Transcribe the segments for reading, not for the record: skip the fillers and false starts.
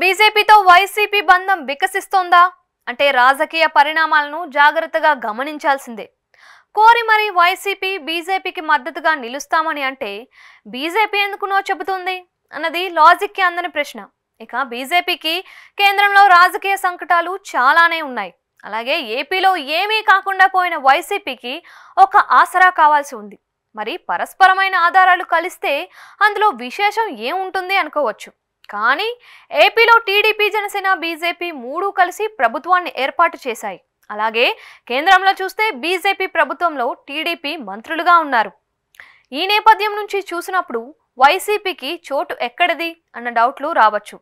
బీజేపీతో వైసీపీ బంధం వికసిస్తోందా అంటే రాజకీయ పరిణామాలను జాగ్రత్తగా గమనించాల్సిందే. కోరి మరి వైసీపీ బీజేపీకి మద్దతుగా నిలుస్తామని అంటే బీజేపీ ఎందుకునో చెబుతుంది అన్నది లాజిక్కి అందని ప్రశ్న. ఇక బీజేపీకి కేంద్రంలో రాజకీయ సంకటాలు చాలానే ఉన్నాయి. అలాగే ఏపీలో ఏమీ కాకుండా పోయిన వైసీపీకి ఒక ఆసరా కావాల్సి ఉంది. మరి పరస్పరమైన ఆధారాలు కలిస్తే అందులో విశేషం ఏముంటుంది అనుకోవచ్చు. కానీ ఏపీలో టీడీపీ, జనసేన, బీజేపీ మూడు కలిసి ప్రభుత్వాన్ని ఏర్పాటు చేశాయి. అలాగే కేంద్రంలో చూస్తే బీజేపీ ప్రభుత్వంలో టీడీపీ మంత్రులుగా ఉన్నారు. ఈ నేపథ్యం నుంచి చూసినప్పుడు వైసీపీకి చోటు ఎక్కడిది అన్న డౌట్లు రావచ్చు.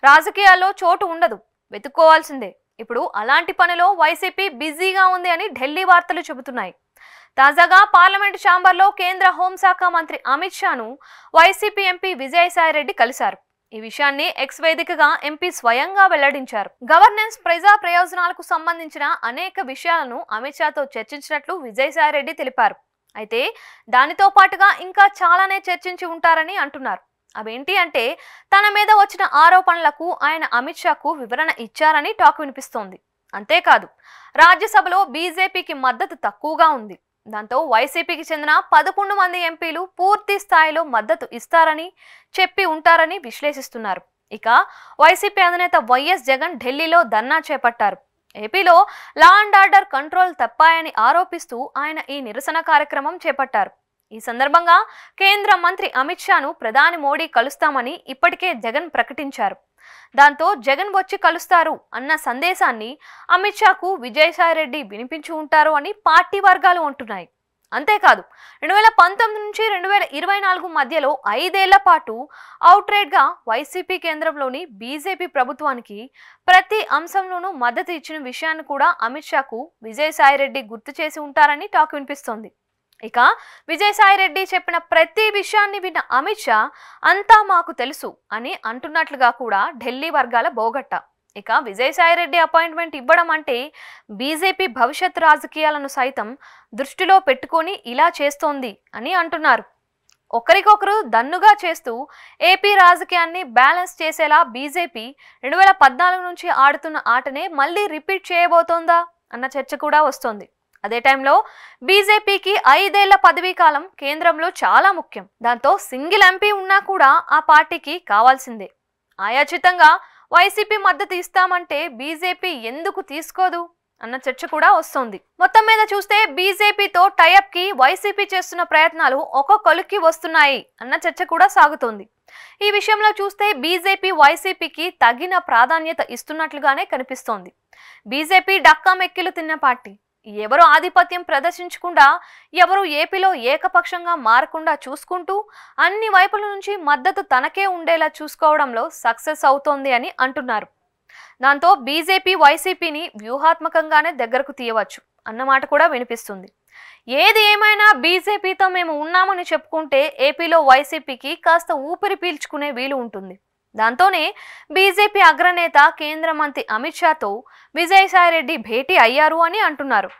రాజకీయాల్లో చోటు ఉండదు, వెతుక్కోవాల్సిందే. ఇప్పుడు అలాంటి పనిలో వైసీపీ బిజీగా ఉంది అని ఢిల్లీ వార్తలు చెబుతున్నాయి. తాజాగా పార్లమెంటు ఛాంబర్లో కేంద్ర హోంశాఖ మంత్రి అమిత్ షాను వైసీపీ ఎంపీ విజయసాయిరెడ్డి కలిశారు. ఈ విషయాన్ని ఎక్స్ వేదికగా ఎంపీ స్వయంగా వెల్లడించారు. గవర్నెన్స్, ప్రజా ప్రయోజనాలకు సంబంధించిన అనేక విషయాలను అమిత్ షాతో చర్చించినట్లు విజయసాయిరెడ్డి తెలిపారు. అయితే దానితో పాటుగా ఇంకా చాలానే చర్చించి ఉంటారని అంటున్నారు. అవేంటి అంటే తన మీద వచ్చిన ఆరోపణలకు ఆయన అమిత్ షాకు వివరణ ఇచ్చారని టాక్ వినిపిస్తోంది. అంతేకాదు రాజ్యసభలో బీజేపీకి మద్దతు తక్కువగా ఉంది. దాంతో వైసీపీకి చెందిన 11 మంది ఎంపీలు పూర్తి స్థాయిలో మద్దతు ఇస్తారని చెప్పి ఉంటారని విశ్లేషిస్తున్నారు. ఇక వైసీపీ అధినేత వైఎస్ జగన్ ఢిల్లీలో ధర్నా చేపట్టారు. ఏపీలో లా అండ్ ఆర్డర్ కంట్రోల్ తప్పాయని ఆరోపిస్తూ ఆయన ఈ నిరసన కార్యక్రమం చేపట్టారు. ఈ సందర్భంగా కేంద్ర మంత్రి అమిత్ షాను ప్రధాని మోడీ కలుస్తామని ఇప్పటికే జగన్ ప్రకటించారు. దాంతో జగన్ వచ్చి కలుస్తారు అన్న సందేశాన్ని అమిత్ షాకు విజయసాయిరెడ్డి వినిపించి ఉంటారు అని పార్టీ వర్గాలు అంటున్నాయి. అంతేకాదు 2019 నుంచి 2024 మధ్యలో 5 ఏళ్ల పాటు అవుట్రైట్గా వైసీపీ కేంద్రంలోని బీజేపీ ప్రభుత్వానికి ప్రతి అంశంలోనూ మద్దతు ఇచ్చిన విషయాన్ని కూడా అమిత్ షాకు విజయసాయిరెడ్డి గుర్తు చేసి ఉంటారని టాక్ వినిపిస్తోంది. ఇక విజయసాయిరెడ్డి చెప్పిన ప్రతి విషయాన్ని విన్న అమిత్ షా అంతా మాకు తెలుసు అని అంటున్నట్లుగా కూడా ఢిల్లీ వర్గాల బోగట్ట. ఇక విజయసాయిరెడ్డి అపాయింట్మెంట్ ఇవ్వడం అంటే బీజేపీ భవిష్యత్ రాజకీయాలను సైతం దృష్టిలో పెట్టుకొని ఇలా చేస్తోంది అని అంటున్నారు. ఒకరికొకరు దన్నుగా చేస్తూ ఏపీ రాజకీయాన్ని బ్యాలెన్స్ చేసేలా బీజేపీ 2014 నుంచి ఆడుతున్న ఆటనే మళ్ళీ రిపీట్ చేయబోతోందా అన్న చర్చ కూడా వస్తోంది. అదే టైంలో బీజేపీకి 5 ఏళ్ల పదవీ కాలం కేంద్రంలో చాలా ముఖ్యం. దాంతో సింగిల్ ఎంపీ ఉన్నా కూడా ఆ పార్టీకి కావాల్సిందే. ఆయాచితంగా వైసీపీ మద్దతు ఇస్తామంటే బీజేపీ ఎందుకు తీసుకోదు అన్న చర్చ కూడా వస్తోంది. మొత్తం మీద చూస్తే బీజేపీతో టైఅప్ కి వైసీపీ చేస్తున్న ప్రయత్నాలు ఒక కొలిక్కి వస్తున్నాయి అన్న చర్చ కూడా సాగుతోంది. ఈ విషయంలో చూస్తే బీజేపీ వైసీపీకి తగిన ప్రాధాన్యత ఇస్తున్నట్లుగానే కనిపిస్తోంది. బీజేపీ డక్కా మెక్కిలు తిన్న పార్టీ. ఎవరు ఆధిపత్యం ప్రదర్శించకుండా, ఎవరు ఏపీలో ఏకపక్షంగా మారకుండా చూసుకుంటూ అన్ని వైపుల నుంచి మద్దతు తనకే ఉండేలా చూసుకోవడంలో సక్సెస్ అవుతోంది అని అంటున్నారు. దాంతో బీజేపీ వైసీపీని వ్యూహాత్మకంగానే దగ్గరకు తీయవచ్చు అన్నమాట కూడా వినిపిస్తుంది. ఏది ఏమైనా బీజేపీతో మేము ఉన్నామని చెప్పుకుంటే ఏపీలో వైసీపీకి కాస్త ఊపిరి పీల్చుకునే వీలు ఉంటుంది. దాంతోనే బీజేపీ అగ్రనేత కేంద్ర మంత్రి అమిత్ షాతో విజయసాయిరెడ్డి భేటీ అయ్యారు అని అంటున్నారు.